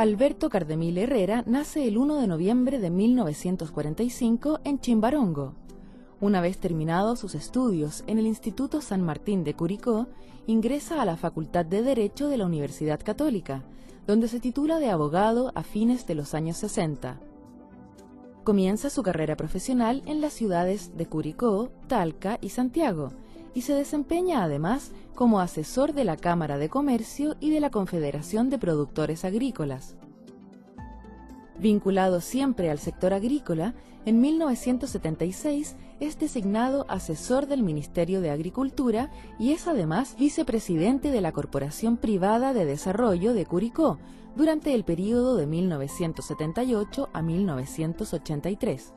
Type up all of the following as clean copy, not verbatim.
Alberto Cardemil Herrera nace el 1 de noviembre de 1945 en Chimbarongo. Una vez terminados sus estudios en el Instituto San Martín de Curicó, ingresa a la Facultad de Derecho de la Universidad Católica, donde se titula de abogado a fines de los años 60. Comienza su carrera profesional en las ciudades de Curicó, Talca y Santiago, y se desempeña además como asesor de la Cámara de Comercio y de la Confederación de Productores Agrícolas. Vinculado siempre al sector agrícola, en 1976 es designado asesor del Ministerio de Agricultura y es además vicepresidente de la Corporación Privada de Desarrollo de Curicó durante el período de 1978 a 1983.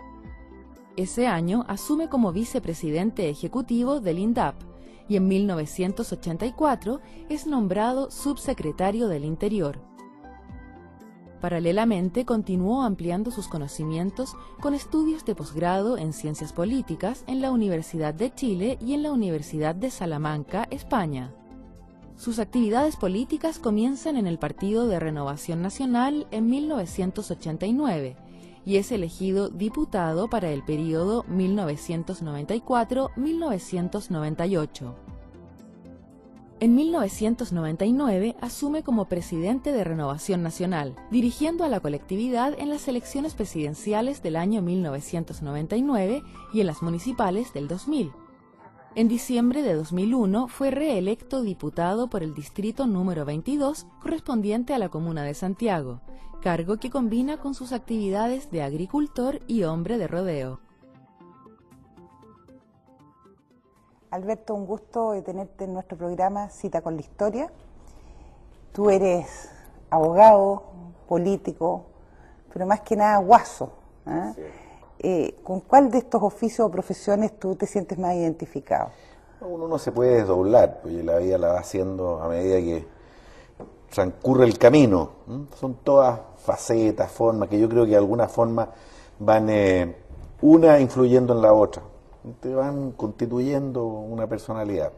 Ese año asume como vicepresidente ejecutivo del INDAP y en 1984 es nombrado subsecretario del Interior. Paralelamente continuó ampliando sus conocimientos con estudios de posgrado en Ciencias Políticas en la Universidad de Chile y en la Universidad de Salamanca, España. Sus actividades políticas comienzan en el Partido de Renovación Nacional en 1989 y es elegido diputado para el período 1994-1998. En 1999 asume como presidente de Renovación Nacional, dirigiendo a la colectividad en las elecciones presidenciales del año 1999 y en las municipales del 2000. En diciembre de 2001 fue reelecto diputado por el distrito número 22, correspondiente a la comuna de Santiago, cargo que combina con sus actividades de agricultor y hombre de rodeo. Alberto, un gusto tenerte en nuestro programa Cita con la Historia. Tú eres abogado, político, pero más que nada guaso, ¿eh? Sí. ¿Con cuál de estos oficios o profesiones tú te sientes más identificado? Uno no se puede desdoblar, porque la vida la va haciendo a medida que transcurre el camino. Son todas facetas, formas, que yo creo que de alguna forma van una influyendo en la otra. Te van constituyendo una personalidad.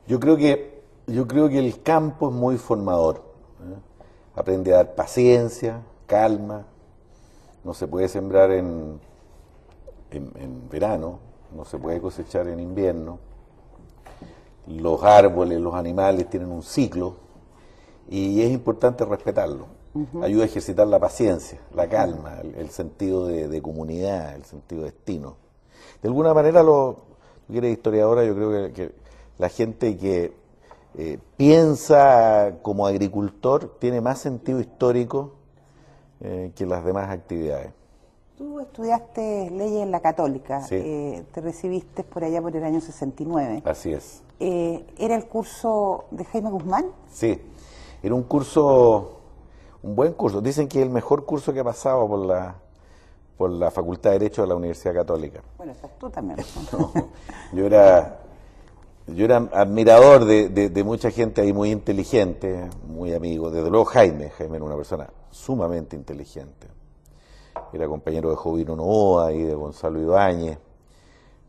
Yo creo que el campo es muy formador. Aprende a dar paciencia, calma. No se puede sembrar en verano, no se puede cosechar en invierno. Los árboles, los animales tienen un ciclo y es importante respetarlo. Ayuda a ejercitar la paciencia, la calma, el sentido de comunidad, el sentido de destino. De alguna manera, tú que eres historiadora, yo creo que la gente que piensa como agricultor tiene más sentido histórico que las demás actividades. Tú estudiaste leyes en la Católica, sí. Te recibiste por allá por el año 69. Así es. ¿Era el curso de Jaime Guzmán? Sí, era un buen curso. Dicen que es el mejor curso que ha pasado por la Facultad de Derecho de la Universidad Católica. Bueno, estás tú también. No, yo era admirador de mucha gente ahí muy inteligente, muy amigo. Desde luego Jaime era una persona sumamente inteligente. Era compañero de Jovino Novoa y de Gonzalo Ibáñez,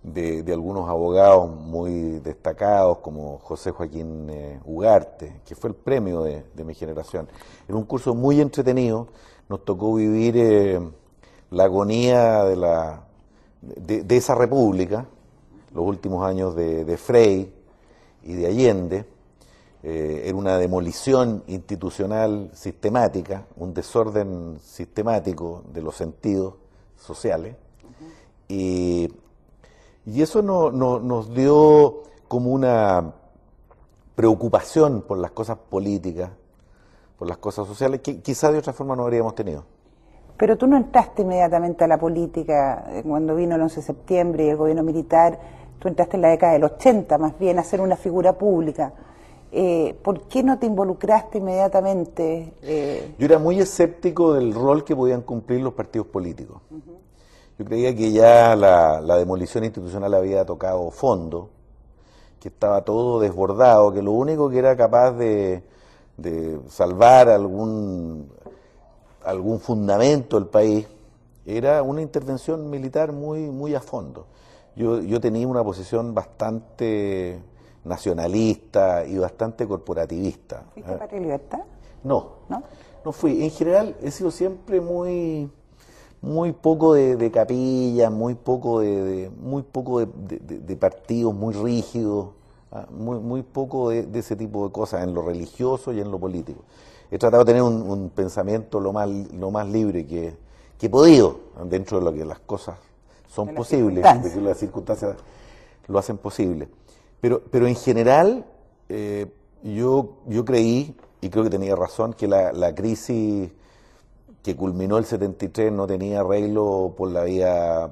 de algunos abogados muy destacados como José Joaquín Ugarte, que fue el premio de mi generación. Era un curso muy entretenido, nos tocó vivir la agonía de esa república, los últimos años de Frei y de Allende. Era una demolición institucional sistemática, un desorden sistemático de los sentidos sociales, y eso nos dio como una preocupación por las cosas políticas, por las cosas sociales, que quizás de otra forma no habríamos tenido. Pero tú no entraste inmediatamente a la política cuando vino el 11 de septiembre y el gobierno militar. Tú entraste en la década del 80, más bien, a ser una figura pública. ¿Por qué no te involucraste inmediatamente? Yo era muy escéptico del rol que podían cumplir los partidos políticos. Yo creía que ya la demolición institucional había tocado fondo, que estaba todo desbordado, que lo único que era capaz de salvar algún fundamento del país era una intervención militar muy a fondo. Yo tenía una posición bastante nacionalista y bastante corporativista. ¿Fuiste Patria y Libertad? No. No fui. En general he sido siempre muy poco de capilla, muy poco de partidos muy rígidos, muy poco de ese tipo de cosas en lo religioso y en lo político. He tratado de tener un pensamiento lo más libre que he podido, dentro de lo que las cosas son posibles, de que las circunstancias lo hacen posible. Pero en general yo creí, y creo que tenía razón, que la crisis que culminó el 73 no tenía arreglo por la vía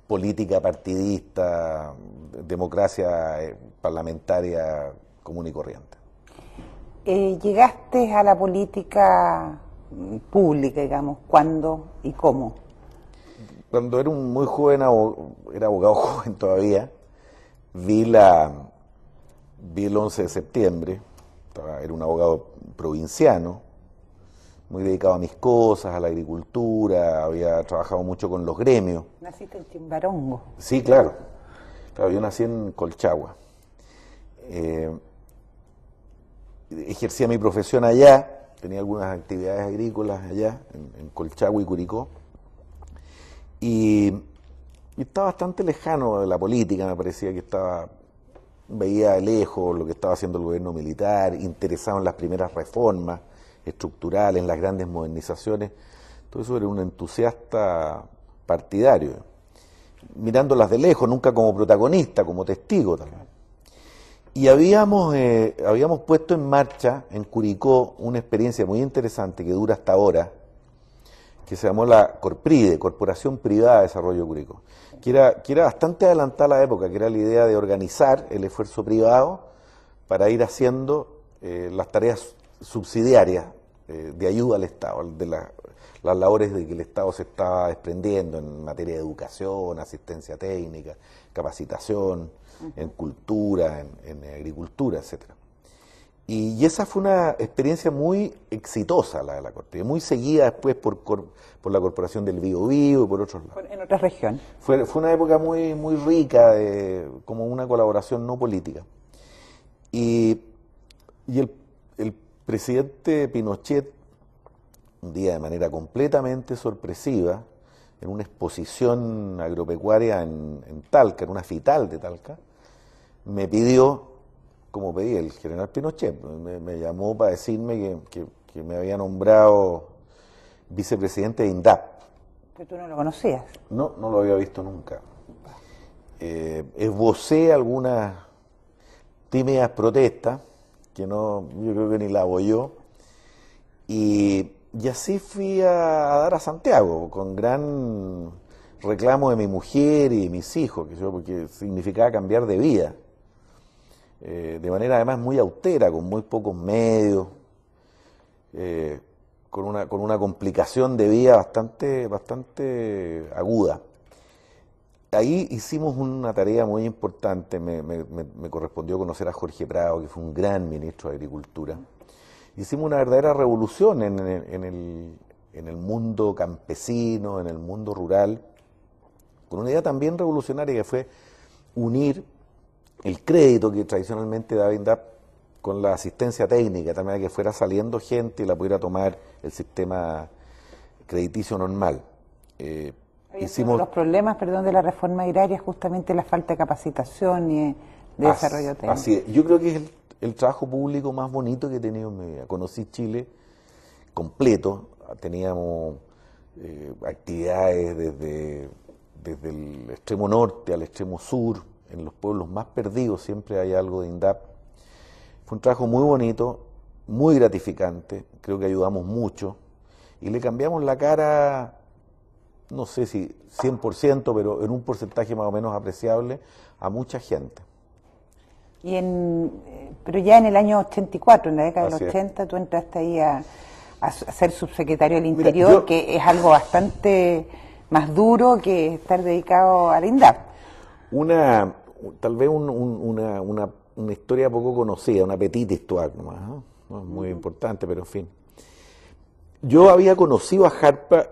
política partidista, democracia parlamentaria común y corriente. ¿Llegaste a la política pública, digamos, cuándo y cómo? Cuando era muy joven, era abogado joven todavía, vi el 11 de septiembre, era un abogado provinciano, muy dedicado a mis cosas, a la agricultura, había trabajado mucho con los gremios. ¿Naciste en Chimbarongo? Sí, claro. Yo nací en Colchagua. Ejercía mi profesión allá, tenía algunas actividades agrícolas allá, en Colchagua y Curicó. Y estaba bastante lejano de la política, me parecía que veía de lejos lo que estaba haciendo el gobierno militar, interesado en las primeras reformas estructurales, en las grandes modernizaciones. Todo eso era un entusiasta partidario, mirándolas de lejos, nunca como protagonista, como testigo también. Y habíamos puesto en marcha en Curicó una experiencia muy interesante que dura hasta ahora, que se llamó la Corpride, Corporación Privada de Desarrollo de Curicó, que era bastante adelantada a la época, que era la idea de organizar el esfuerzo privado para ir haciendo las tareas subsidiarias de ayuda al Estado, de las labores de que el Estado se estaba desprendiendo en materia de educación, asistencia técnica, capacitación, en cultura, en agricultura, etcétera. Y esa fue una experiencia muy exitosa, la de la Corte, muy seguida después por la Corporación del Biobío y por otros lados. En otras regiones. Fue una época muy rica, como una colaboración no política. Y el presidente Pinochet, un día de manera completamente sorpresiva, en una exposición agropecuaria en Talca, en una FITAL de Talca, me pidió, como pedía el general Pinochet, me llamó para decirme que me había nombrado vicepresidente de INDAP. ¿Pero tú no lo conocías? No lo había visto nunca. Esbocé algunas tímidas protestas, que yo creo que ni la apoyó, y así fui a dar a Santiago, con gran reclamo de mi mujer y de mis hijos, porque significaba cambiar de vida, de manera además muy austera, con muy pocos medios, con una complicación de vida bastante aguda. Ahí hicimos una tarea muy importante, me correspondió conocer a Jorge Prado, que fue un gran ministro de Agricultura. Hicimos una verdadera revolución en el mundo campesino, en el mundo rural, con una idea también revolucionaria que fue unir el crédito que tradicionalmente daba INDAP con la asistencia técnica, también que fuera saliendo gente y la pudiera tomar el sistema crediticio normal. Hicimos los problemas, de la reforma agraria, justamente la falta de capacitación y de desarrollo técnico. Así es. Yo creo que es el trabajo público más bonito que he tenido en mi vida. Conocí Chile completo, teníamos actividades desde el extremo norte al extremo sur, en los pueblos más perdidos siempre hay algo de INDAP. Fue un trabajo muy bonito, muy gratificante, creo que ayudamos mucho y le cambiamos la cara, no sé si 100%, pero en un porcentaje más o menos apreciable a mucha gente. Pero ya en el año 84, en la década Así del es. 80, tú entraste ahí a ser subsecretario del Interior, que es algo bastante más duro que estar dedicado al INDAP. Tal vez una historia poco conocida, una petite histoire nomás, ¿no? No es muy importante, pero en fin. Yo había conocido a Jarpa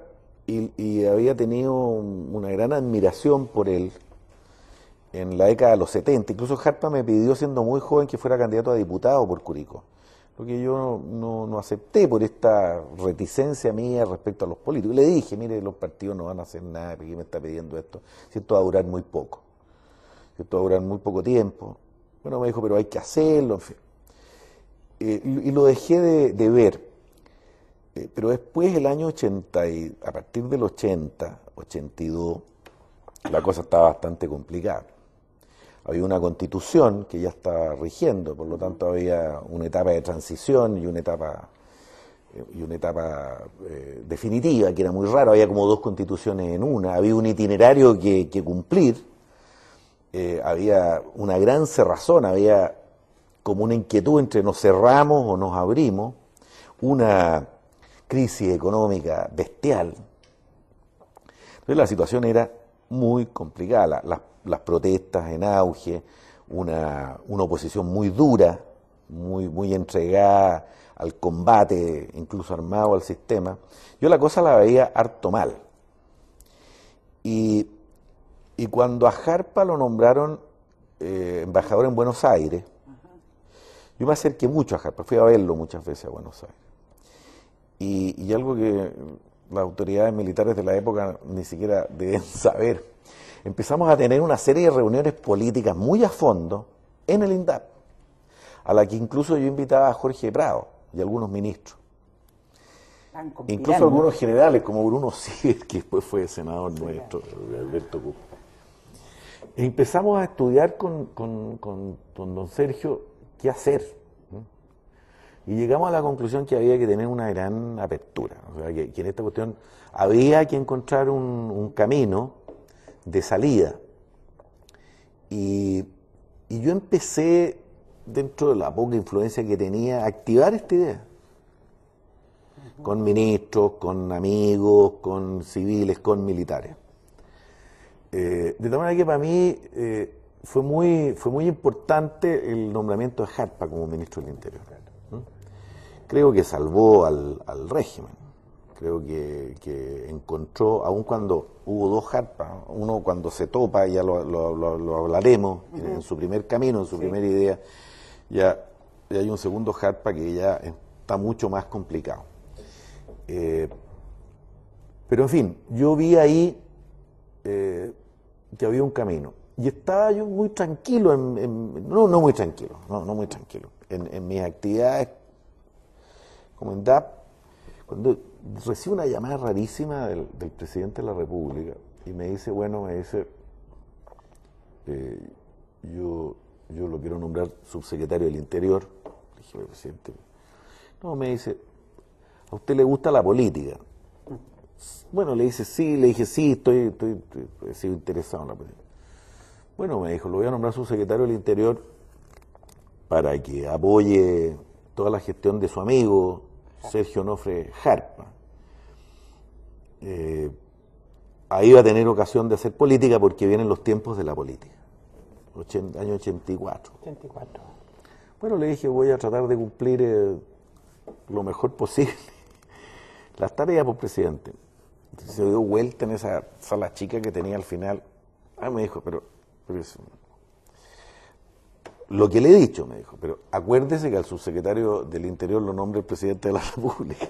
y había tenido una gran admiración por él en la década de los 70. Incluso Jarpa me pidió, siendo muy joven, que fuera candidato a diputado por Curicó. Lo porque yo no acepté por esta reticencia mía respecto a los políticos. Le dije, mire, los partidos no van a hacer nada, ¿por qué me está pidiendo esto? Si esto va a durar muy poco, si esto va a durar muy poco tiempo. Bueno, me dijo, pero hay que hacerlo, en fin. Y lo dejé de ver. Pero después, el año 80, a partir del 80, 82, la cosa estaba bastante complicada. Había una constitución que ya estaba rigiendo, por lo tanto había una etapa de transición y una etapa definitiva, que era muy raro. Había como dos constituciones en una, había un itinerario que cumplir, había una gran cerrazón, había como una inquietud entre nos cerramos o nos abrimos, una crisis económica bestial. Entonces la situación era muy complicada, las protestas en auge, una oposición muy dura, muy entregada al combate, incluso armado al sistema. Yo la cosa la veía harto mal. Y cuando a Jarpa lo nombraron embajador en Buenos Aires, yo me acerqué mucho a Jarpa, fui a verlo muchas veces a Buenos Aires. Y algo que las autoridades militares de la época ni siquiera deben saber. Empezamos a tener una serie de reuniones políticas muy a fondo en el INDAP, a la que incluso yo invitaba a Jorge Prado y algunos ministros. Incluso algunos generales, como Bruno Sier, que después fue senador nuestro, Alberto Cup. Empezamos a estudiar con don Sergio qué hacer. Y llegamos a la conclusión que había que tener una gran apertura. O sea, que en esta cuestión había que encontrar un camino de salida. Y yo empecé, dentro de la poca influencia que tenía, a activar esta idea. Con ministros, con amigos, con civiles, con militares. De tal manera que para mí fue muy importante el nombramiento de Jarpa como ministro del Interior. Creo que salvó al régimen. Creo que encontró, aun cuando hubo dos Jarpas, uno cuando se topa, ya lo hablaremos, en su primer camino, en su primera idea, ya hay un segundo Jarpa que ya está mucho más complicado. Pero en fin, yo vi ahí que había un camino. Y estaba yo muy tranquilo, no muy tranquilo, en mis actividades como en DAP, cuando recibo una llamada rarísima del presidente de la República y me dice, yo lo quiero nombrar subsecretario del Interior. Le dije, presidente, no, me dice, ¿a usted le gusta la política? Bueno, le dije, sí, estoy he sido interesado en la política. Bueno, me dijo, lo voy a nombrar subsecretario del Interior para que apoye toda la gestión de su amigo Sergio Onofre Jarpa. Ahí va a tener ocasión de hacer política porque vienen los tiempos de la política. Año 84. Bueno, le dije, voy a tratar de cumplir lo mejor posible las tareas por presidente. Entonces, se dio vuelta en esa sala chica que tenía al final. Me dijo, pero eso, lo que le he dicho, me dijo, pero acuérdese que al subsecretario del Interior lo nombra el presidente de la República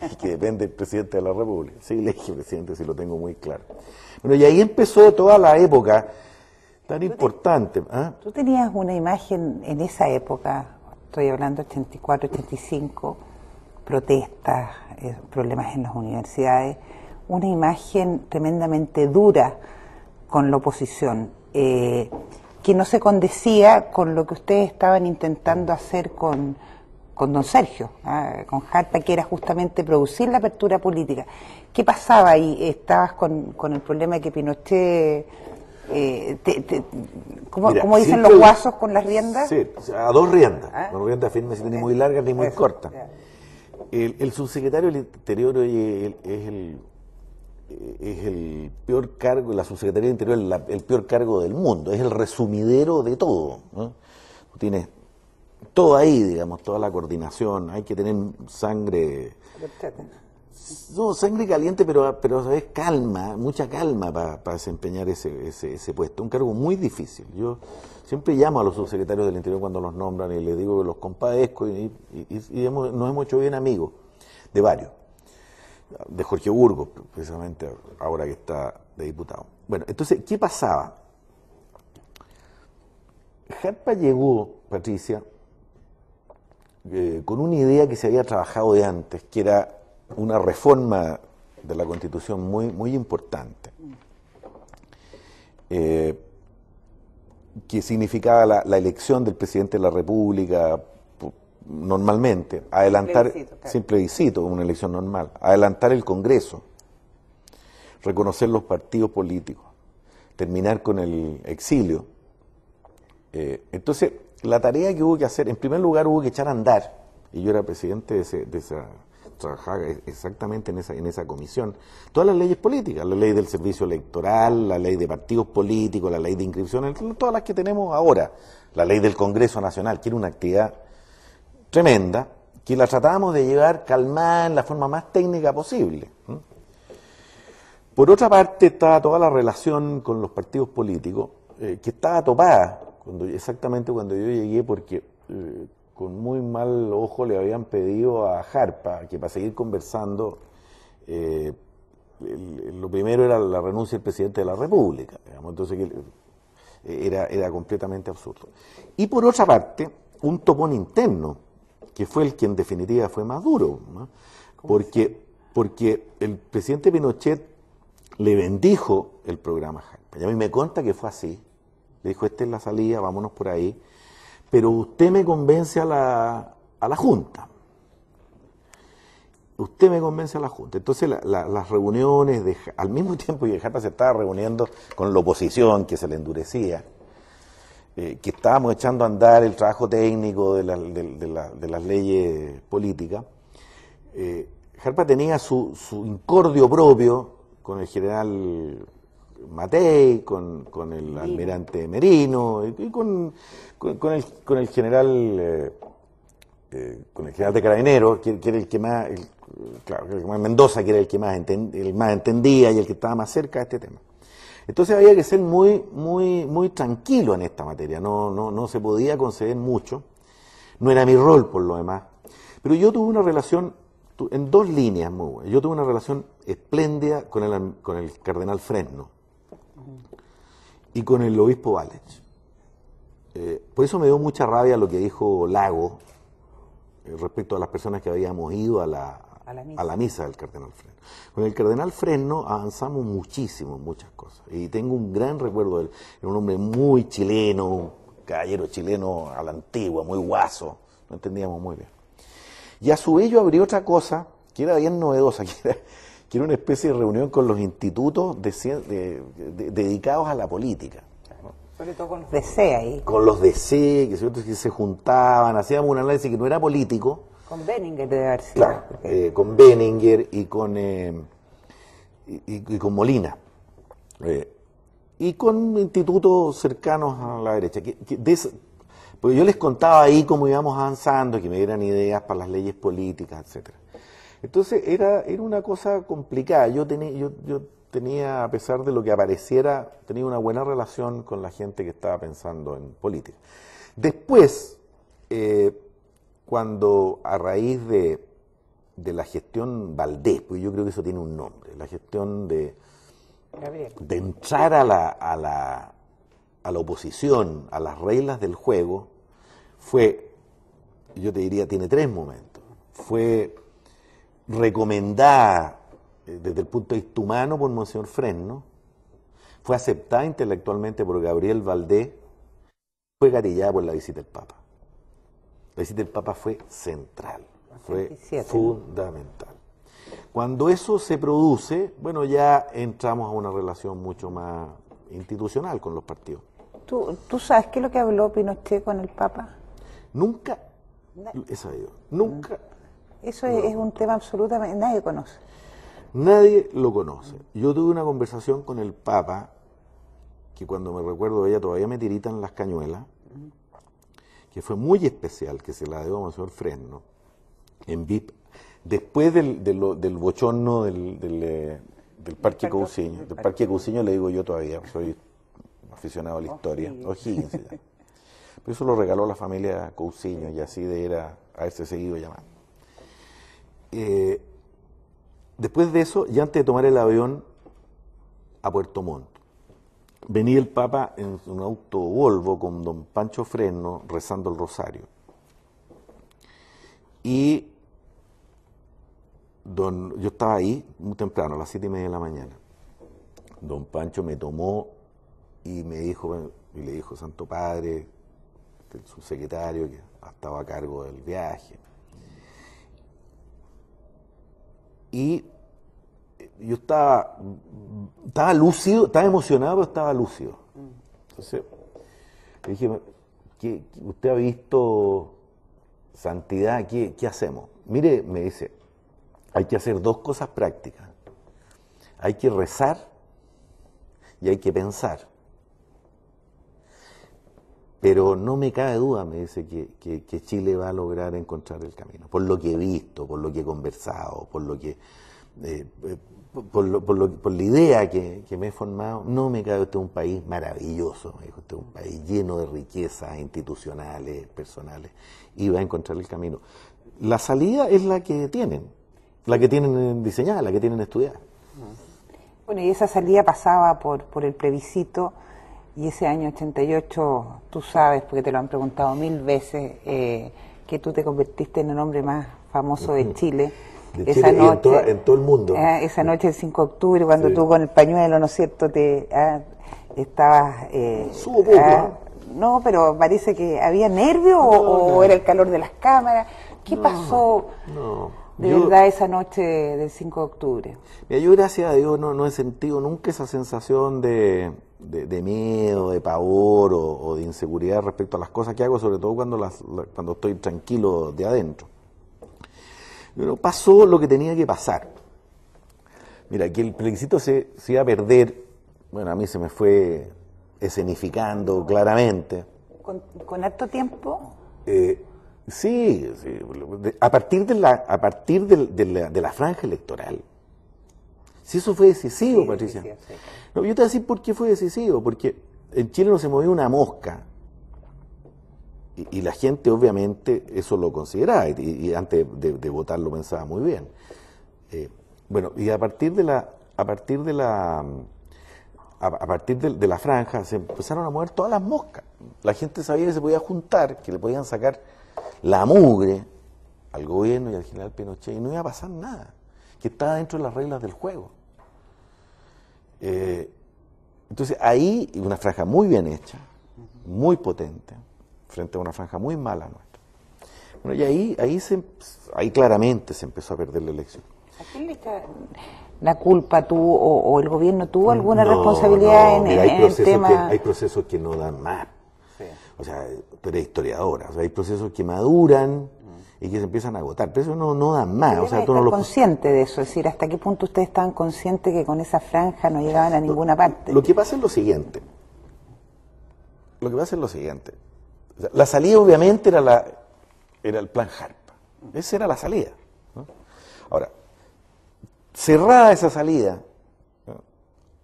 y que depende del presidente de la República. Sí, le dije, presidente, sí lo tengo muy claro. Bueno, y ahí empezó toda la época tan importante. Tú tenías una imagen en esa época, estoy hablando 84, 85, protestas, problemas en las universidades, una imagen tremendamente dura con la oposición, que no se condecía con lo que ustedes estaban intentando hacer con don Sergio, con Jarpa, que era justamente producir la apertura política. ¿Qué pasaba ahí? ¿Estabas con el problema de que Pinochet, ¿cómo dicen los guasos con las riendas? Sí, a dos riendas, no riendas firmes ni muy largas ni muy cortas. El subsecretario del Interior hoy es el peor cargo, la subsecretaría del Interior el peor cargo del mundo, es el resumidero de todo, ¿no? Tienes todo ahí, digamos, toda la coordinación, hay que tener sangre, No, sangre caliente, pero a veces calma, mucha calma para desempeñar ese puesto. Un cargo muy difícil. Yo siempre llamo a los subsecretarios del Interior cuando los nombran y les digo que los compadezco y nos hemos hecho bien amigos, de varios. De Jorge Burgos, precisamente ahora que está de diputado. Bueno, entonces, ¿qué pasaba? Jarpa llegó, Patricia, con una idea que se había trabajado de antes, que era una reforma de la Constitución muy importante, que significaba la elección del presidente de la República normalmente, adelantar, sin plebiscito, una elección normal, adelantar el Congreso, reconocer los partidos políticos, terminar con el exilio. Entonces, la tarea que hubo que hacer, en primer lugar hubo que echar a andar, y yo era presidente de esa, trabajaba exactamente en esa comisión, todas las leyes políticas, la ley del servicio electoral, la ley de partidos políticos, la ley de inscripción, todas las que tenemos ahora, la ley del Congreso Nacional, que era una actividad tremenda, que la tratábamos de llevar calmada en la forma más técnica posible. Por otra parte estaba toda la relación con los partidos políticos, que estaba topada, exactamente cuando yo llegué, porque con muy mal ojo le habían pedido a Jarpa que para seguir conversando, lo primero era la renuncia del presidente de la República, digamos, entonces era completamente absurdo. Y por otra parte, un topón interno, que fue el que en definitiva fue más duro, ¿no? Porque el presidente Pinochet le bendijo el programa a Jarpa, y a mí me consta que fue así, le dijo, esta es la salida, vámonos por ahí, pero usted me convence a la Junta. Usted me convence a la Junta. Entonces las reuniones, al mismo tiempo que Jarpa se estaba reuniendo con la oposición, que se le endurecía, que estábamos echando a andar el trabajo técnico de las leyes políticas, Jarpa tenía su incordio propio con el general Matei, con el almirante Merino y con el general de Carabineros, que era el que más, Mendoza, que era el que más entendía y el que estaba más cerca de este tema. Entonces había que ser muy tranquilo en esta materia, no se podía conceder mucho, no era mi rol por lo demás, pero yo tuve una relación en dos líneas muy buenas. Yo tuve una relación espléndida con el cardenal Fresno y con el obispo Valech. Por eso me dio mucha rabia lo que dijo Lago respecto a las personas que habíamos ido a la misa del cardenal Fresno. Con el cardenal Fresno avanzamos muchísimo en muchas cosas y tengo un gran recuerdo de él. Era un hombre muy chileno, un caballero chileno a la antigua, muy guaso, lo entendíamos muy bien. Y a su vez yo abrí otra cosa que era bien novedosa, que era una especie de reunión con los institutos dedicados a la política. Sobre todo con los DC ahí. Con los DC, que se juntaban, hacíamos un análisis que no era político. Con Benninger debe haber sido. Claro, con Benninger y con Molina. Y con institutos cercanos a la derecha. Porque yo les contaba ahí cómo íbamos avanzando, que me dieran ideas para las leyes políticas, etcétera. Entonces era una cosa complicada. Yo tenía, a pesar de lo que apareciera, tenía una buena relación con la gente que estaba pensando en política. Después, cuando a raíz de la gestión Valdés, porque yo creo que eso tiene un nombre, la gestión de entrar a la oposición, a las reglas del juego, fue, yo te diría, tiene tres momentos. Fue recomendada desde el punto de vista humano por Monseñor Fresno, fue aceptada intelectualmente por Gabriel Valdés, fue gatillada por la visita del Papa. La visita del Papa fue central, fue fundamental. Cuando eso se produce, bueno, ya entramos a una relación mucho más institucional con los partidos. ¿Tú sabes qué es lo que habló Pinochet con el Papa? Nunca he sabido, nunca. Eso es un tema absolutamente, nadie conoce. Nadie lo conoce. Yo tuve una conversación con el Papa, que cuando me recuerdo ella todavía me tiritan las cañuelas, que fue muy especial, que se la dio a Monseñor Fresno, en VIP, Después del bochorno del Parque Cousiño, del Parque Cousiño le digo yo todavía, soy aficionado a la historia, O'Higgins. Pero eso lo regaló la familia Cousiño y así de era haberse seguido llamando. Después de eso, y antes de tomar el avión a Puerto Montt, venía el Papa en un auto Volvo con don Pancho Fresno rezando el rosario. Y yo estaba ahí muy temprano, a las 7:30 de la mañana. Don Pancho me tomó y me dijo, y le dijo, Santo Padre, el subsecretario que estaba a cargo del viaje. Y yo estaba lúcido, estaba emocionado, pero estaba lúcido. Entonces, le dije, ¿usted ha visto santidad? ¿Qué hacemos? Mire, me dice, hay que hacer dos cosas prácticas. Hay que rezar y hay que pensar. Pero no me cabe duda, me dice, que Chile va a lograr encontrar el camino. Por lo que he visto, por lo que he conversado, por la idea que me he formado, no me cabe, este es un país maravilloso, me dijo, este es un país lleno de riquezas institucionales, personales, y va a encontrar el camino. La salida es la que tienen diseñada, la que tienen estudiada. Bueno, y esa salida pasaba por el plebiscito, y ese año 88, tú sabes, porque te lo han preguntado 1000 veces, que tú te convertiste en el hombre más famoso de Chile. De Chile noche, en todo el mundo. Esa noche del 5 de octubre, cuando tú con el pañuelo, ¿no es cierto?, estabas... Subo poco, no, pero parece que había nervio o era el calor de las cámaras. ¿Qué pasó de verdad esa noche del 5 de octubre? Mira, yo, gracias a Dios, no he sentido nunca esa sensación de miedo, de pavor o de inseguridad respecto a las cosas que hago, sobre todo cuando estoy tranquilo de adentro. Pero pasó lo que tenía que pasar. Mira, que el plebiscito se iba a perder, bueno, a mí se me fue escenificando claramente. ¿Con harto tiempo? Sí, a partir de la franja electoral. Si eso fue decisivo, Patricia. Sí. No, yo te voy a decir por qué fue decisivo, porque en Chile no se movía una mosca. Y la gente obviamente eso lo consideraba, y antes de votar lo pensaba muy bien. Bueno, y a partir de la franja se empezaron a mover todas las moscas. La gente sabía que se podía juntar, que le podían sacar la mugre al gobierno y al general Pinochet, y no iba a pasar nada, que estaba dentro de las reglas del juego. Entonces ahí una franja muy bien hecha, muy potente, frente a una franja muy mala nuestra. Bueno, y ahí claramente se empezó a perder la elección. ¿A quién le echa la culpa, tú o el gobierno tuvo alguna responsabilidad en el tema? Hay procesos que no dan más. Sí. O sea, tú eres historiadora, o sea, hay procesos que maduran y que se empiezan a agotar, pero eso no dan más. O sea, tú no lo consciente de eso, es decir, ¿hasta qué punto ustedes estaban conscientes que con esa franja no llegaban a ninguna parte? Lo que pasa es lo siguiente. O sea, la salida obviamente era el plan Harp. Esa era la salida, ¿no? Ahora, cerrada esa salida, ¿no?,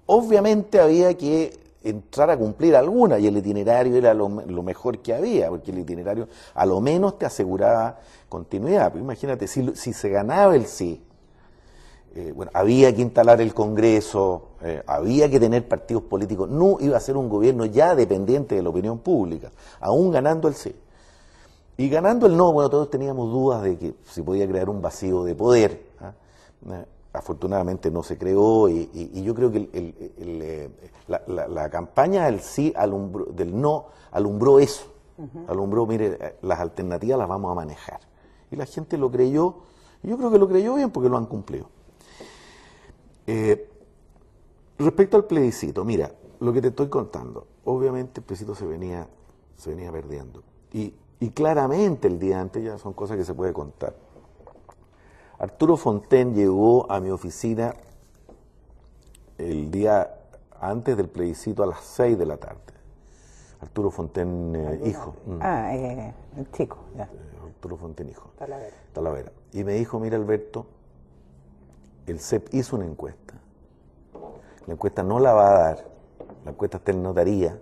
obviamente había que entrar a cumplir alguna, y el itinerario era lo mejor que había, porque el itinerario a lo menos te aseguraba continuidad. Pero imagínate, si se ganaba el sí, bueno, había que instalar el Congreso, había que tener partidos políticos, no iba a ser un gobierno ya dependiente de la opinión pública, aún ganando el sí. Y ganando el no, bueno, todos teníamos dudas de que se podía crear un vacío de poder. Afortunadamente no se creó, y yo creo que la campaña del sí del no alumbró eso. Alumbró, mire, las alternativas las vamos a manejar. Y la gente lo creyó, y yo creo que lo creyó bien porque lo han cumplido. Respecto al plebiscito, mira, lo que te estoy contando, obviamente el plebiscito se venía perdiendo. Y claramente el día antes, ya son cosas que se puede contar. Arturo Fontaine llegó a mi oficina el día antes del plebiscito a las 6 de la tarde. Arturo Fonten, hijo. El chico, ya. Arturo Fonten, hijo. Talavera. Talavera. Y me dijo, mira Alberto, el CEP hizo una encuesta. La encuesta no la va a dar, la encuesta está en notaría,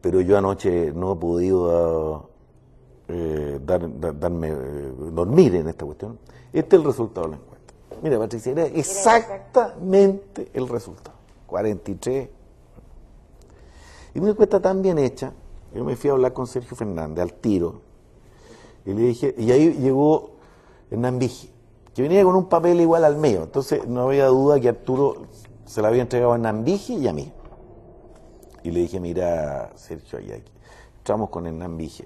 pero yo anoche no he podido dormir en esta cuestión. Este es el resultado de la encuesta. Mira, Patricia, era exactamente el resultado. 43. Y una encuesta tan bien hecha, yo me fui a hablar con Sergio Fernández al tiro, y le dije, y ahí llegó Hernán Vigi, que venía con un papel igual al mío, entonces no había duda que Arturo se la había entregado a Hernán Vigi y a mí. Y le dije, mira, Sergio, ahí entramos con Hernán Vigi.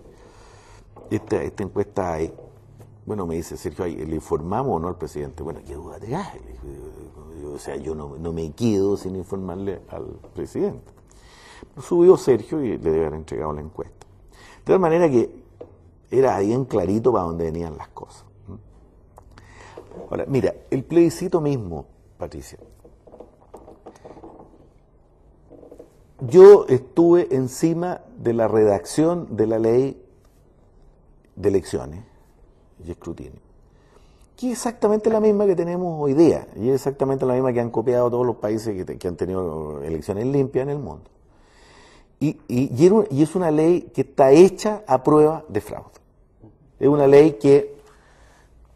Esta encuesta hay. Bueno, me dice Sergio, ¿le informamos o no al presidente? Bueno, qué duda te da. O sea, yo no me quedo sin informarle al presidente. Subió Sergio y le debe haber entregado la encuesta. De tal manera que era bien clarito para dónde venían las cosas. Ahora, mira, el plebiscito mismo, Patricia. Yo estuve encima de la redacción de la ley de elecciones y escrutinio, que es exactamente la misma que tenemos hoy día, y es exactamente la misma que han copiado todos los países que han tenido elecciones limpias en el mundo. Y es una ley que está hecha a prueba de fraude. Es una ley que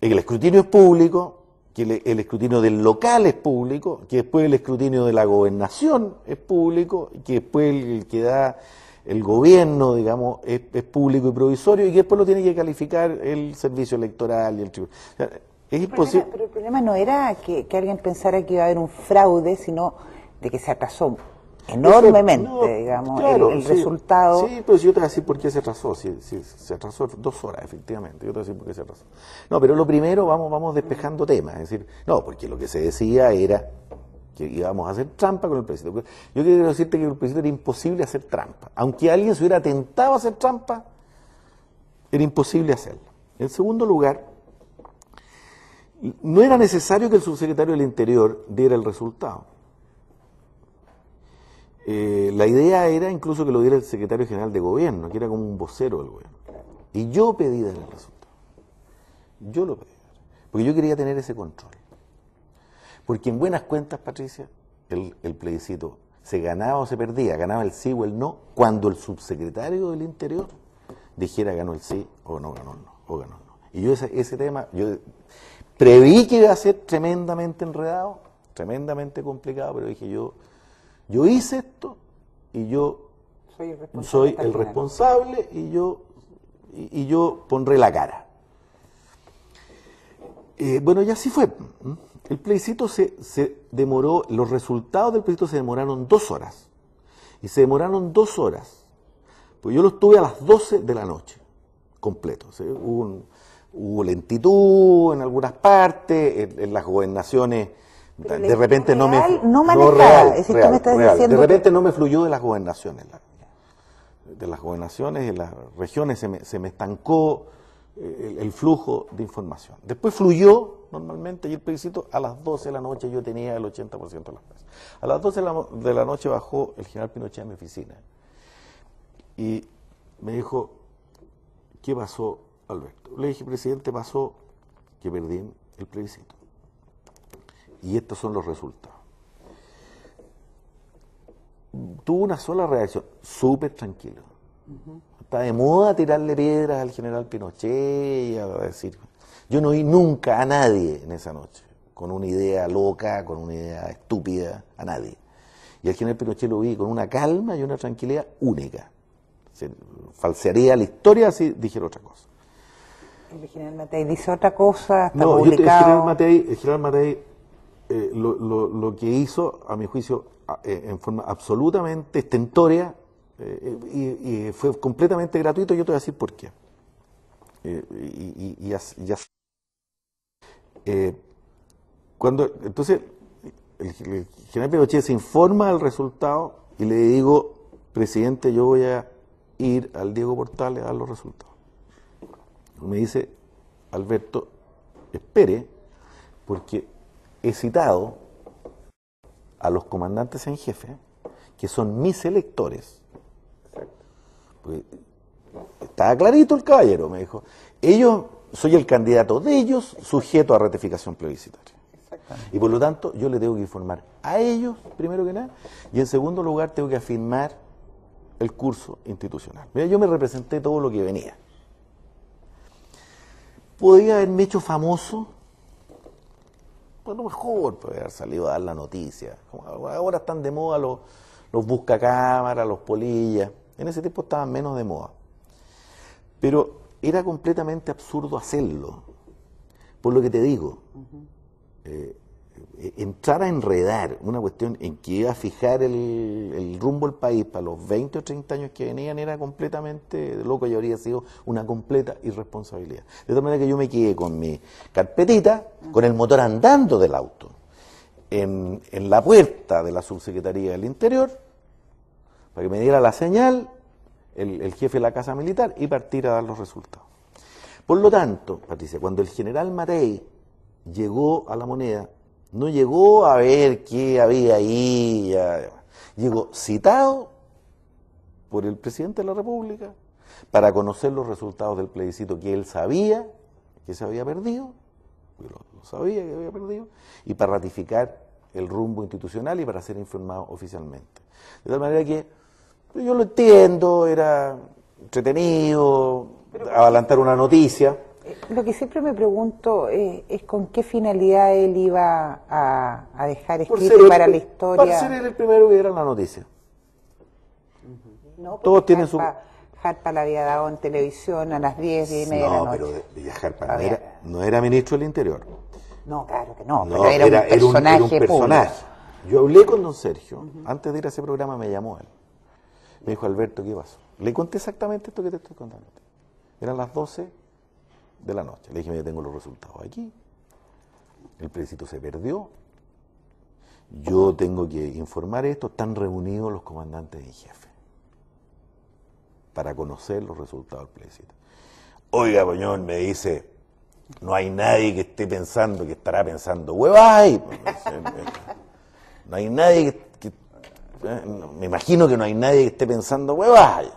el escrutinio es público, que el escrutinio del local es público, que después el escrutinio de la gobernación es público, que después el que da el gobierno, digamos, es público y provisorio, y que después lo tiene que calificar el servicio electoral y el tribunal. O sea, es imposible. Pero el problema no era que alguien pensara que iba a haber un fraude, sino de que se atrasó enormemente, digamos, claro, el resultado. Sí, pero si yo te voy a decir por qué se atrasó. Si se atrasó 2 horas, efectivamente. Yo te voy a decir por qué se atrasó. No, pero lo primero, vamos despejando temas. Es decir, no, porque lo que se decía era que íbamos a hacer trampa con el plebiscito. Yo quiero decirte que el plebiscito era imposible hacer trampa. Aunque alguien se hubiera tentado a hacer trampa, era imposible hacerlo. En segundo lugar, no era necesario que el subsecretario del Interior diera el resultado. La idea era incluso que lo diera el secretario general de gobierno, que era como un vocero del gobierno. Y yo pedí dar el resultado. Yo lo pedí, porque yo quería tener ese control. Porque en buenas cuentas, Patricia, el plebiscito se ganaba o se perdía, ganaba el sí o el no, cuando el subsecretario del Interior dijera ganó el sí o no ganó el no, o ganó el no. Y yo ese tema, yo preví que iba a ser tremendamente enredado, tremendamente complicado, pero dije yo hice esto y yo soy el responsable y yo pondré la cara. Bueno, y así fue. El plebiscito se demoró, los resultados del plebiscito se demoraron 2 horas. Y se demoraron 2 horas. Pues yo los tuve a las 12 de la noche, completo. ¿Sí? Hubo lentitud en algunas partes, en las gobernaciones. Pero de repente no manejaba. Es decir, tú me estás diciendo de repente no me fluyó de las gobernaciones. De las gobernaciones, en las regiones se me estancó el flujo de información. Después fluyó normalmente y el plebiscito a las 12 de la noche yo tenía el 80% de las veces. A las 12 de la noche bajó el general Pinochet a mi oficina y me dijo, ¿qué pasó, Alberto? Le dije, presidente, pasó que perdí el plebiscito. Y estos son los resultados. Tuvo una sola reacción, súper tranquilo. Está de moda tirarle piedras al general Pinochet y a decir... Yo no vi nunca a nadie en esa noche con una idea loca, con una idea estúpida, a nadie. Y al general Pinochet lo vi con una calma y una tranquilidad única. Se falsearía la historia si dijera otra cosa. El general Matei dice otra cosa, está no, publicado. El general Matei lo que hizo, a mi juicio, en forma absolutamente estentórea y fue completamente gratuito. Yo te voy a decir por qué. Entonces el general Pinochet se informa del resultado y le digo, presidente, yo voy a ir al Diego Portales a dar los resultados. Me dice, Alberto, espere, porque he citado a los comandantes en jefe, que son mis electores, Pues, estaba clarito el caballero, me dijo. Soy el candidato de ellos sujeto a ratificación plebiscitaria. Y por lo tanto, yo le tengo que informar a ellos, primero que nada, y en segundo lugar tengo que afirmar el curso institucional. Mira, yo me representé todo lo que venía. Podría haberme hecho famoso, pues a lo mejor podría haber salido a dar la noticia. Como ahora están de moda los buscacámaras, los polillas. En ese tiempo estaban menos de moda. Pero era completamente absurdo hacerlo. Por lo que te digo, entrar a enredar una cuestión en que iba a fijar el rumbo del país para los 20 o 30 años que venían era completamente loco y habría sido una completa irresponsabilidad. De tal manera que yo me quedé con mi carpetita, con el motor andando del auto, en la puerta de la Subsecretaría del Interior, para que me diera la señal el jefe de la Casa Militar y partir a dar los resultados. Por lo tanto, Patricia, cuando el general Marey llegó a La Moneda, no llegó a ver qué había ahí, llegó citado por el presidente de la República para conocer los resultados del plebiscito que él sabía que se había perdido, lo sabía que había perdido, y para ratificar el rumbo institucional y para ser informado oficialmente. De tal manera que yo lo entiendo, era entretenido, adelantar una noticia. Lo que siempre me pregunto es con qué finalidad él iba a dejar escrito para la historia. Para ser el primero que diera la noticia. No, todos tienen su... Harpa la había dado en televisión a las 10, 10 y media de la noche. No, pero Harpa no era ministro del Interior. No, claro que no, pero era un personaje público. Yo hablé con don Sergio, antes de ir a ese programa me llamó él. Me dijo, Alberto, ¿qué pasó? Le conté exactamente esto que te estoy contando. Eran las 12 de la noche. Le dije, mira, tengo los resultados aquí. El plebiscito se perdió. Yo tengo que informar esto. Están reunidos los comandantes en jefe para conocer los resultados del plebiscito. Oiga, Poñón, me dice, no hay nadie que esté pensando, que estará pensando, huevay. No hay nadie me imagino que no hay nadie que esté pensando, huevay.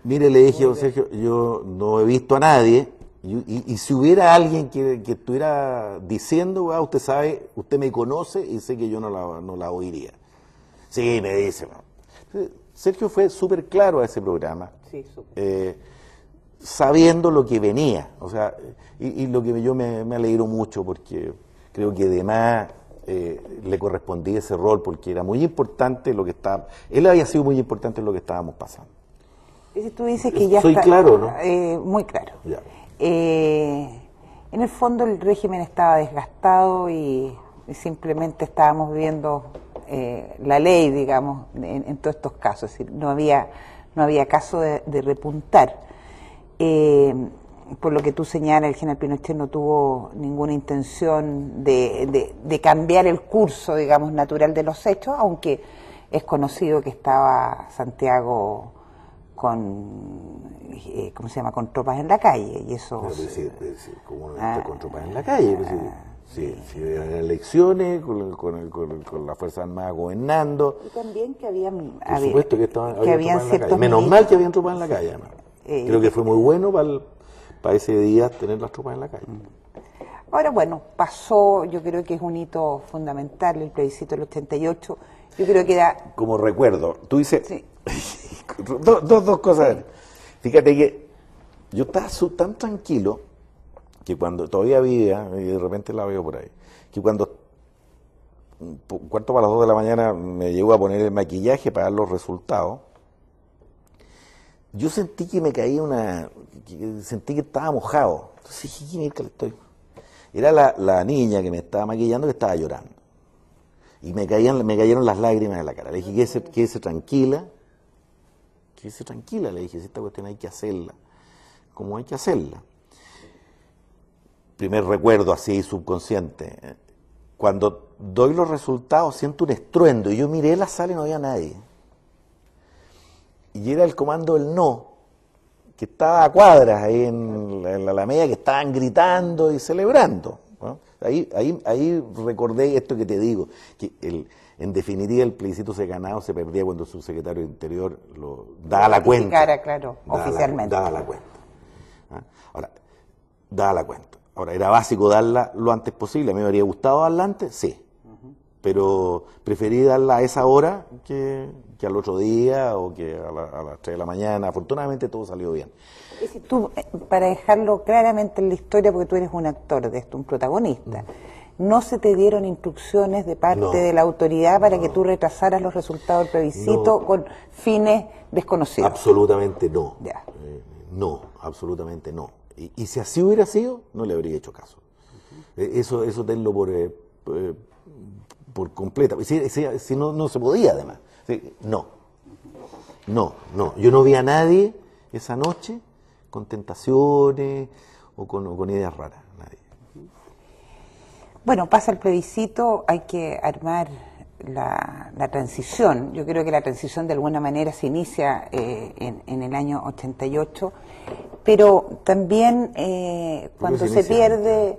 Mire, le dije a don Sergio, yo no he visto a nadie, y si hubiera alguien que estuviera diciendo, usted sabe, usted me conoce y sé que yo no la oiría. Sí, me dice. Sergio fue súper claro a ese programa, sí, sabiendo lo que venía, o sea, y lo que yo me alegro mucho porque creo que además le correspondía ese rol porque era muy importante lo que estaba, él había sido muy importante en lo que estábamos pasando. Tú dices que ya Soy está, claro, ¿no? Muy claro. Ya. En el fondo el régimen estaba desgastado y simplemente estábamos viendo la ley, digamos, en todos estos casos. Es decir, no había caso de repuntar. Por lo que tú señalas, el general Pinochet no tuvo ninguna intención de cambiar el curso, digamos, natural de los hechos, aunque es conocido que estaba Santiago ¿cómo se llama?, con tropas en la calle, y eso... ¿Cómo no está con tropas en la calle? Sí, eran elecciones, con la Fuerza Armada gobernando. Y también que habían... Por supuesto que habían ciertos... Menos mal que habían tropas en la calle, además. Creo que fue muy bueno para ese día tener las tropas en la calle. Ahora, bueno, pasó, yo creo que es un hito fundamental, el plebiscito del 88, yo creo que da... Como recuerdo, tú dices... Sí. Dos cosas. Sí. Fíjate que yo estaba tan tranquilo que cuando todavía vivía, y de repente la veo por ahí, que cuando cuarto para las 2 de la mañana me llegó a poner el maquillaje para dar los resultados, yo sentí que me caía sentí que estaba mojado. Entonces dije, ¿quién estoy? Era la niña que me estaba maquillando que estaba llorando. Y me cayeron las lágrimas en la cara. Le dije, quédese tranquila, le dije, si esta cuestión hay que hacerla, como hay que hacerla. Primer recuerdo así subconsciente, cuando doy los resultados siento un estruendo, y yo miré la sala y no había nadie. Y era el comando del no, que estaba a cuadras ahí en la Alameda, que estaban gritando y celebrando, ¿no? Ahí recordé esto que te digo, que En definitiva, el plebiscito se ganaba o se perdía cuando el subsecretario de Interior lo daba la cuenta. Claro, oficialmente. Daba la cuenta. ¿Ah? Ahora, daba la cuenta. Ahora, ¿era básico darla lo antes posible? ¿A mí me habría gustado darla antes? Sí. Pero preferí darla a esa hora que al otro día o que a las 3 de la mañana. Afortunadamente todo salió bien. Es decir, tú, para dejarlo claramente en la historia, porque tú eres un actor de esto, un protagonista, ¿no se te dieron instrucciones de parte de la autoridad para que tú retrasaras los resultados del plebiscito con fines desconocidos? Absolutamente no. Ya. No, absolutamente no. Y si así hubiera sido, no le habría hecho caso. Eso tenlo por completa. Si no se podía, además. No. Yo no vi a nadie esa noche con tentaciones o con ideas raras. Nadie. Bueno, pasa el plebiscito, hay que armar la transición. Yo creo que la transición de alguna manera se inicia en el año 88, pero también cuando se pierde,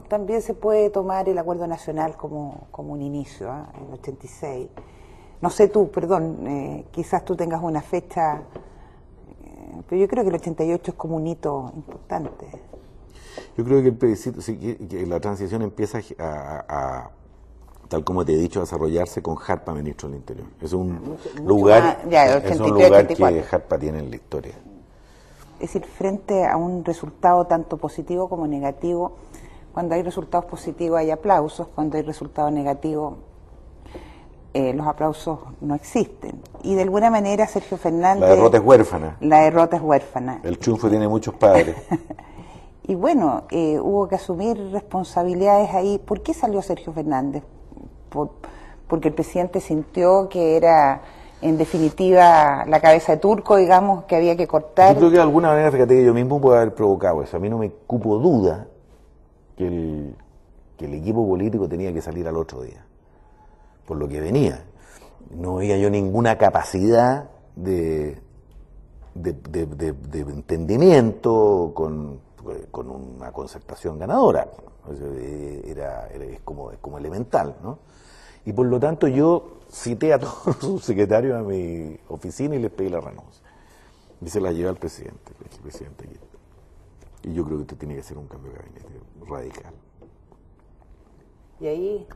también se puede tomar el acuerdo nacional como un inicio, en el 86. No sé tú, perdón, quizás tú tengas una fecha, pero yo creo que el 88 es como un hito importante. Yo creo que el plebiscito, que la transición empieza a tal como te he dicho, a desarrollarse con Jarpa, ministro del Interior. Es un lugar, es un lugar que Jarpa tiene en la historia. Es decir, frente a un resultado tanto positivo como negativo, cuando hay resultados positivos hay aplausos, cuando hay resultados negativos los aplausos no existen. Y de alguna manera Sergio Fernández... La derrota es huérfana. La derrota es huérfana. El triunfo tiene muchos padres. Y bueno, hubo que asumir responsabilidades ahí. ¿Por qué salió Sergio Fernández? Porque el presidente sintió que era, en definitiva, la cabeza de turco, digamos, que había que cortar. Yo creo que de alguna manera, fíjate, que yo mismo puedo haber provocado eso. A mí no me cupo duda que el equipo político tenía que salir al otro día, por lo que venía. No había yo ninguna capacidad de entendimiento con una concertación ganadora. Es como elemental, ¿no? Y por lo tanto yo cité a todos los subsecretarios a mi oficina y les pedí la renuncia. Y se la llevé al presidente. Le dije, presidente, aquí está. Y yo creo que usted tiene que hacer un cambio de gabinete radical. Y ahí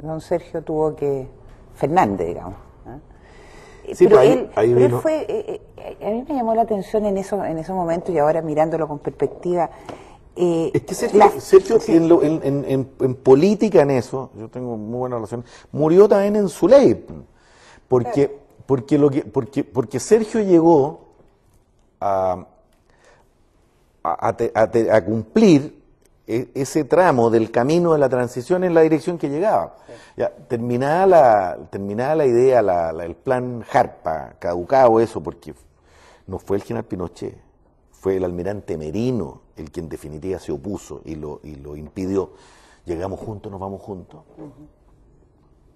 don Sergio tuvo que... Fernández, digamos. Sí, pero ahí vino. Él fue... a mí me llamó la atención en esos momentos, y ahora mirándolo con perspectiva... es que Sergio sí. en política, en eso, yo tengo muy buena relación, murió también en su ley, porque Sergio llegó a cumplir ese tramo del camino de la transición en la dirección que llegaba. Sí. Ya, terminada la idea, el plan Jarpa, caducado eso, porque no fue el general Pinochet, fue el almirante Merino el que en definitiva se opuso y lo impidió. Llegamos juntos, nos vamos juntos.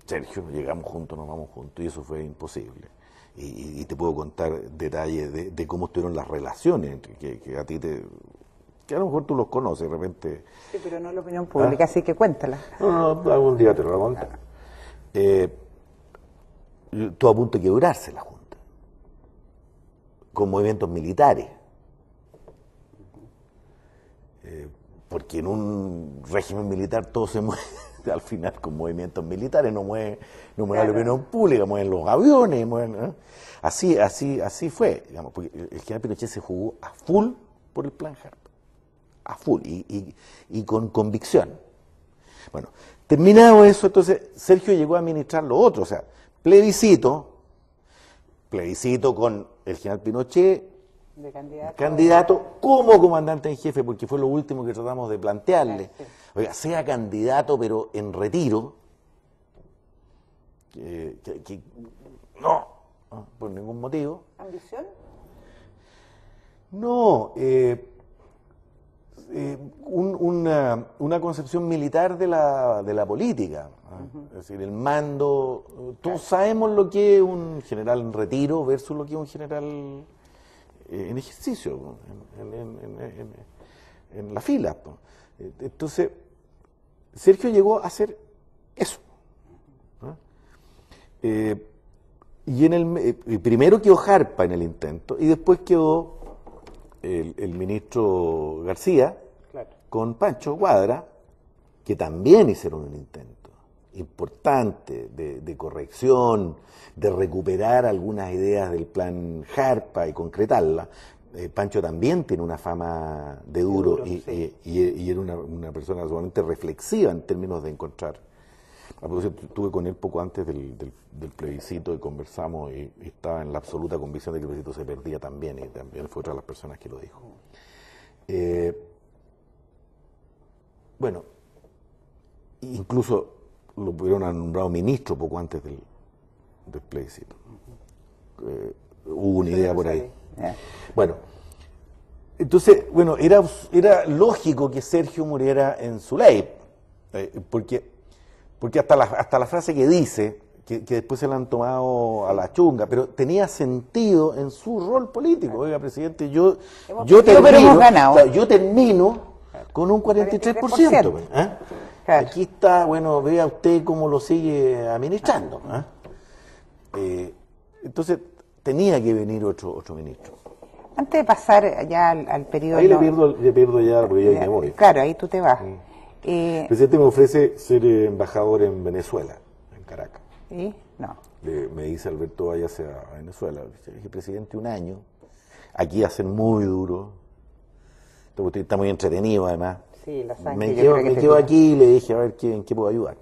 Sergio, llegamos juntos, nos vamos juntos, y eso fue imposible. Y te puedo contar detalles de cómo estuvieron las relaciones, que a ti que a lo mejor tú los conoces de repente. Sí, pero no la opinión pública, así que cuéntala. No, algún día te lo voy a contar. Estuvo a punto de quebrarse la Junta, con movimientos militares. Porque en un régimen militar todo se mueve al final con movimientos militares, no mueve la opinión pública, mueven los aviones, así fue, digamos, porque el general Pinochet se jugó a full por el plan Jarpa, a full y con convicción. Bueno, terminado eso, entonces Sergio llegó a administrar lo otro, o sea, plebiscito con el general Pinochet de candidato como comandante en jefe, porque fue lo último que tratamos de plantearle. Sí. Oiga, sea candidato pero en retiro, no, por ningún motivo. ¿Ambición? No, una concepción militar de la política, es decir, el mando. Todos sabemos lo que es un general en retiro versus lo que es un general en ejercicio, en la fila. Entonces, Sergio llegó a hacer eso. Y primero quedó Jarpa en el intento, y después quedó el ministro García, claro, con Pancho Cuadra, que también hicieron un intento importante de corrección, de recuperar algunas ideas del plan Jarpa y concretarlas. Pancho también tiene una fama de duro, sí, y era una persona sumamente reflexiva en términos de encontrar. A propósito, estuve con él poco antes del plebiscito y conversamos, y estaba en la absoluta convicción de que el plebiscito se perdía también, y también fue otra de las personas que lo dijo. Bueno, incluso lo pudieron nombrado ministro poco antes del plebiscito. Hubo una idea por ahí. Bueno, entonces, bueno, era lógico que Sergio muriera en su ley, porque hasta la frase que dice, que después se la han tomado a la chunga, pero tenía sentido en su rol político. Oiga, presidente, yo termino con un 43%. ¿Eh? Claro. Aquí está, bueno, vea usted cómo lo sigue administrando. Entonces, tenía que venir otro ministro. Antes de pasar ya al periodo... Ahí le pierdo ya, porque ya me voy. Claro, ahí tú te vas. El presidente me ofrece ser embajador en Venezuela, en Caracas. ¿Y? No. Me dice Alberto, váyase a Venezuela. Le dije, presidente, un año. Aquí hacen muy duro. Usted está muy entretenido, además. Sí, me quedo aquí y le dije, a ver en qué puedo ayudar.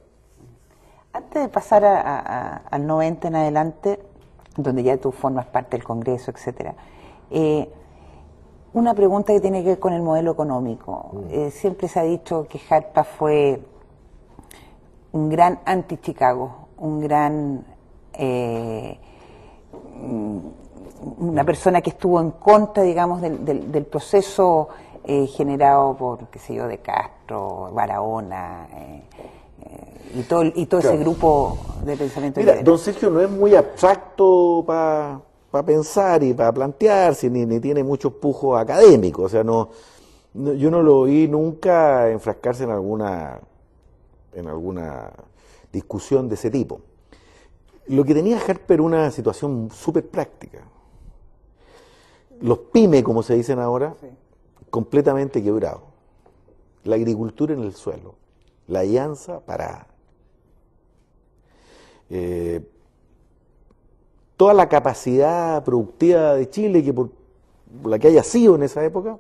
Antes de pasar al 90 en adelante, donde ya tú formas parte del Congreso, etcétera, una pregunta que tiene que ver con el modelo económico. Siempre se ha dicho que Jarpa fue un gran anti-Chicago, una persona que estuvo en contra, digamos, del proceso generado por, qué sé yo, de Castro, Barahona, y todo claro, ese grupo de pensamiento. Mira, don Sergio no es muy abstracto para pensar y para plantearse, ni tiene muchos pujos académicos. O sea, yo no lo oí nunca enfrascarse en alguna discusión de ese tipo. Lo que tenía Harper era una situación súper práctica. Los pymes, como se dicen ahora, sí, completamente quebrados. La agricultura en el suelo. La llanza parada. Toda la capacidad productiva de Chile, que por la que haya sido en esa época,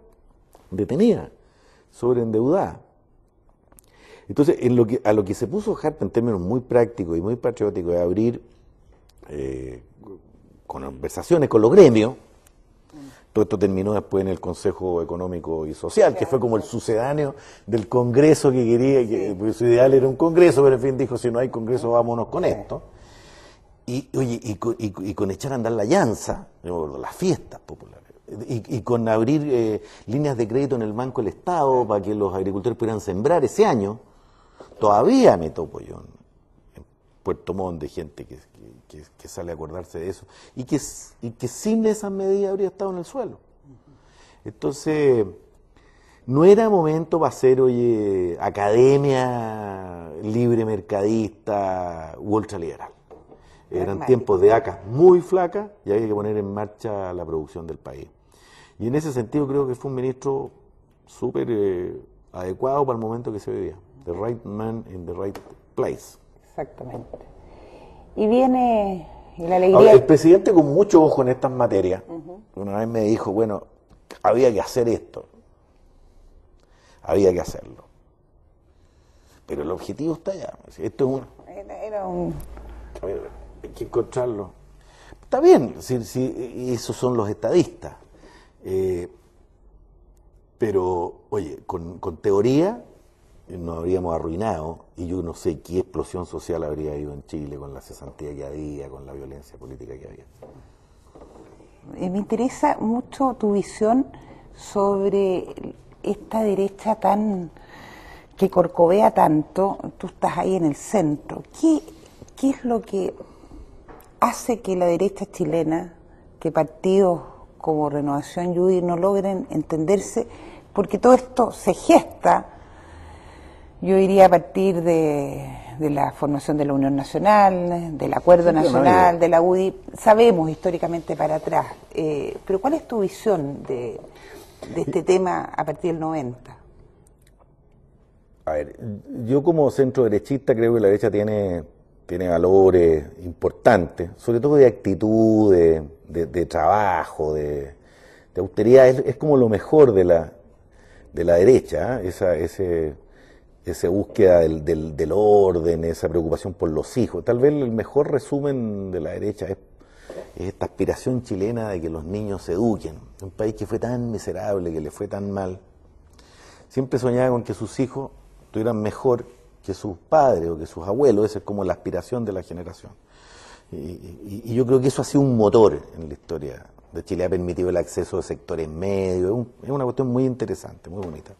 detenida, sobreendeudada. Entonces, a lo que se puso Harper en términos muy prácticos y muy patrióticos de abrir conversaciones con los gremios. Todo esto terminó después en el Consejo Económico y Social, que fue como el sucedáneo del Congreso que quería, porque su ideal era un Congreso, pero en fin dijo, si no hay Congreso, vámonos con esto. Y con echar a andar la llanza, las fiestas populares, y con abrir líneas de crédito en el Banco del Estado para que los agricultores pudieran sembrar ese año. Todavía me topo yo en Puerto Montt de gente que sale a acordarse de eso, y que sin esas medidas habría estado en el suelo. Entonces, no era momento para hacer, academia libre mercadista u ultraliberal. Eran tiempos de ACAS muy flacas y había que poner en marcha la producción del país. Y en ese sentido creo que fue un ministro súper adecuado para el momento que se vivía. The right man in the right place. Exactamente. Y viene la alegría... Ahora, el presidente con mucho ojo en estas materias, una vez me dijo, bueno, había que hacer esto. Había que hacerlo. Pero el objetivo está allá. Esto es un... Era un... Hay que encontrarlo. Está bien, si esos son los estadistas. Pero, oye, con teoría nos habríamos arruinado, y yo no sé qué explosión social habría habido en Chile con la cesantía que había, con la violencia política que había. Me interesa mucho tu visión sobre esta derecha que corcovea tanto. Tú estás ahí en el centro. ¿Qué es lo que hace que la derecha chilena, que partidos como Renovación y UDI no logren entenderse? Porque todo esto se gesta Yo iría a partir de la formación de la Unión Nacional, del Acuerdo Nacional, de la UDI. Sabemos históricamente para atrás, pero ¿cuál es tu visión de este tema a partir del 90? A ver, yo como centro derechista creo que la derecha tiene valores importantes, sobre todo de actitud, de trabajo, de austeridad. Es como lo mejor de la derecha, ¿eh? Esa búsqueda del orden, esa preocupación por los hijos. Tal vez el mejor resumen de la derecha es esta aspiración chilena de que los niños se eduquen. Un país que fue tan miserable, que le fue tan mal. Siempre soñaba con que sus hijos estuvieran mejor que sus padres o que sus abuelos. Esa es como la aspiración de la generación. Y yo creo que eso ha sido un motor en la historia de Chile. Ha permitido el acceso de sectores medios. Es una cuestión muy interesante, muy bonita.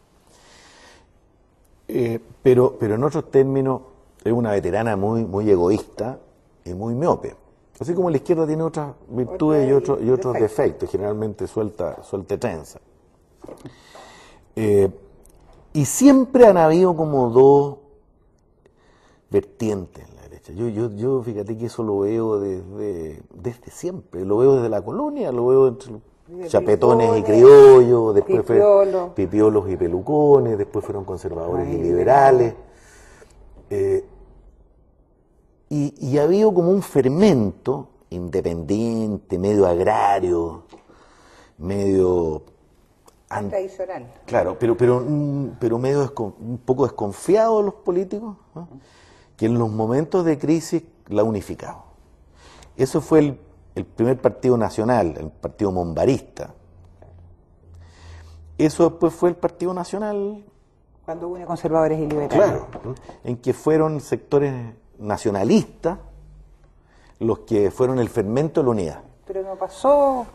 Pero en otros términos es una veterana muy egoísta y muy miope. Así como la izquierda tiene otras virtudes y otros defectos, generalmente suelta trenza. Y siempre han habido como dos vertientes en la derecha. Yo fíjate que eso lo veo desde siempre. Lo veo desde la colonia, lo veo entre los chapetones y criollos, después fueron pipiolos y pelucones, después fueron conservadores y liberales. Y ha habido como un fermento independiente, medio agrario, medio tradicional. Claro, pero medio un poco desconfiado de los políticos, ¿no? Que en los momentos de crisis la ha unificado. Eso fue el primer partido nacional, el partido monbarista. Eso después fue el Partido Nacional. Cuando une conservadores y liberales. Claro, en que fueron sectores nacionalistas los que fueron el fermento de la unidad. Pero no pasó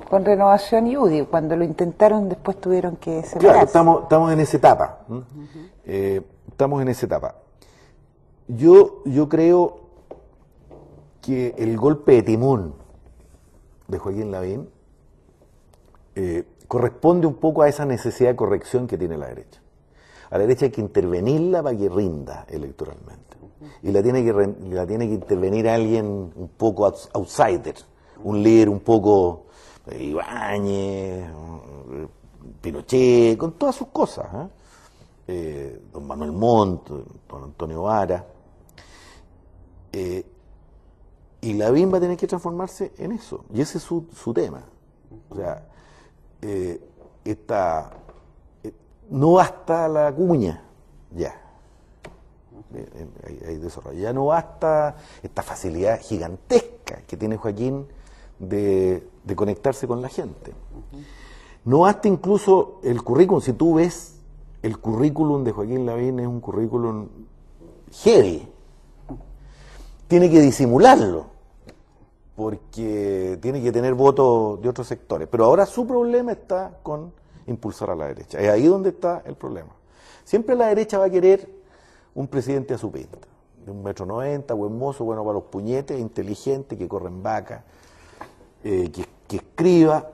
con Renovación y UDI. Cuando lo intentaron, después tuvieron que separarse. Claro, estamos en esa etapa. Estamos en esa etapa. Yo creo que el golpe de timón de Joaquín Lavín corresponde un poco a esa necesidad de corrección que tiene la derecha. A la derecha hay que intervenirla para que rinda electoralmente. Y la tiene que intervenir alguien un poco outsider, un líder un poco Ibáñez, Pinochet, con todas sus cosas, don Manuel Montt, don Antonio Vara. Y Lavín va a tener que transformarse en eso, y ese es su tema. O sea, no basta la cuña, ya. Hay desarrollo. Ya no basta esta facilidad gigantesca que tiene Joaquín de conectarse con la gente. No basta incluso el currículum. Si tú ves el currículum de Joaquín Lavín, es un currículum heavy. Tiene que disimularlo, porque tiene que tener votos de otros sectores. Pero ahora su problema está con impulsar a la derecha. Es ahí donde está el problema. Siempre la derecha va a querer un presidente a su pinta, de 1,90 m, buen mozo, bueno para los puñetes, inteligente, que corre en vaca, que escriba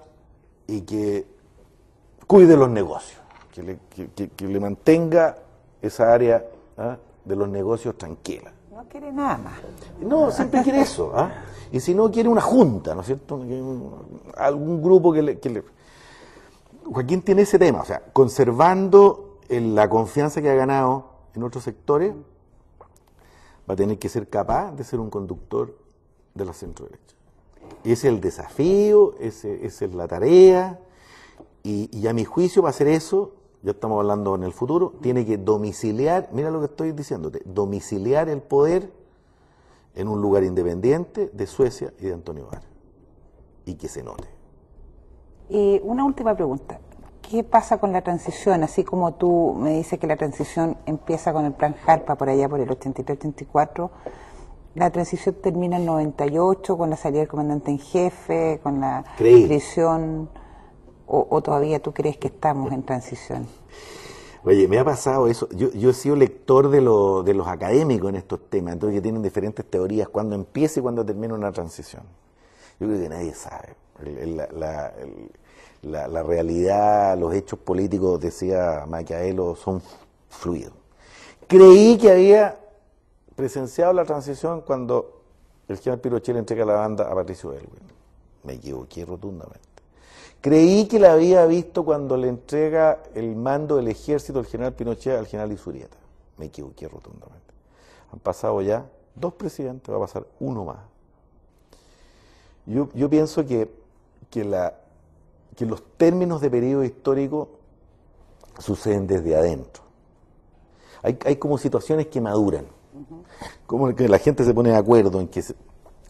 y que cuide los negocios, que le mantenga esa área de los negocios tranquila. No quiere nada más. No, siempre quiere eso. Y si no, quiere una junta, ¿no es cierto? Algún grupo que le... Joaquín tiene ese tema, o sea, conservando la confianza que ha ganado en otros sectores, va a tener que ser capaz de ser un conductor de la centro-derecha. Y ese es el desafío, esa es la tarea, y a mi juicio, para hacer eso, ya estamos hablando en el futuro, tiene que domiciliar, mira lo que estoy diciéndote, domiciliar el poder en un lugar independiente de Suecia y de Antonio Vara, y que se note. Y una última pregunta. ¿Qué pasa con la transición? Así como tú me dices que la transición empieza con el plan Jarpa por allá por el 83-84, la transición termina en el 98 con la salida del comandante en jefe, con la prisión, o todavía tú crees que estamos en transición? Oye, me ha pasado eso. Yo he sido lector de los académicos en estos temas, entonces que tienen diferentes teorías, cuándo empieza y cuándo termina una transición. Yo creo que nadie sabe. La realidad, los hechos políticos, decía Maquiavelo, son fluidos. Creí que había presenciado la transición cuando el general Pinochet le entrega la banda a Patricio Aylwin. Me equivoqué rotundamente. Creí que la había visto cuando le entrega el mando del ejército el general Pinochet al general Izurieta. Me equivoqué rotundamente. Han pasado ya 2 presidentes, va a pasar uno más. Yo pienso que los términos de periodo histórico suceden desde adentro. Hay como situaciones que maduran, como que la gente se pone de acuerdo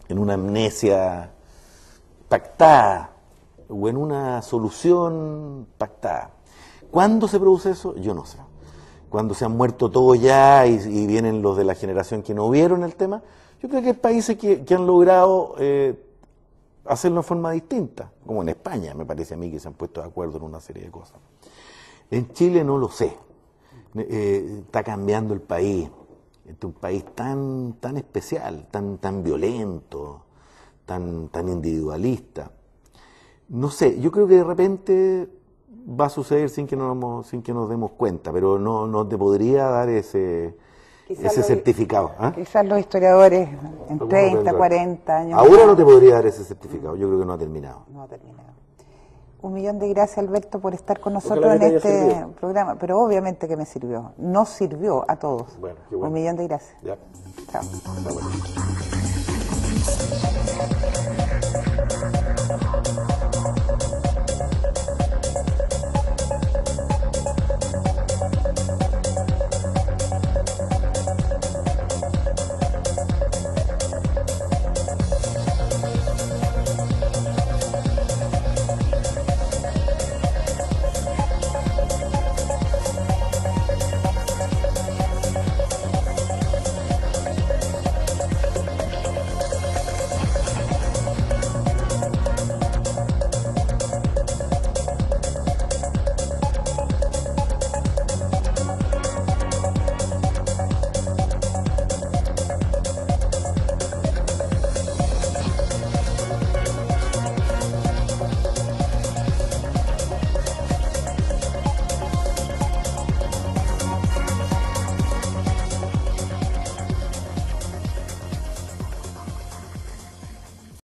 en una amnesia pactada o en una solución pactada. ¿Cuándo se produce eso? Yo no sé. Cuando se han muerto todos ya y vienen los de la generación que no vieron el tema, yo creo que hay países que han logrado hacerlo en forma distinta, como en España, me parece a mí que se han puesto de acuerdo en una serie de cosas. En Chile no lo sé. Está cambiando el país. Este es un país tan especial, tan violento, tan individualista. No sé, yo creo que de repente va a suceder sin que nos demos cuenta, pero no te podría dar ese certificado. ¿Ah? Quizás los historiadores en 30, 40 años. Ahora no te podría dar ese certificado, yo creo que no ha terminado. No ha terminado. 1.000.000 de gracias, Alberto, por estar con nosotros en este programa, pero obviamente que me sirvió. Nos sirvió a todos. Bueno, qué bueno. 1.000.000 de gracias. Ya. Chao. Está bueno.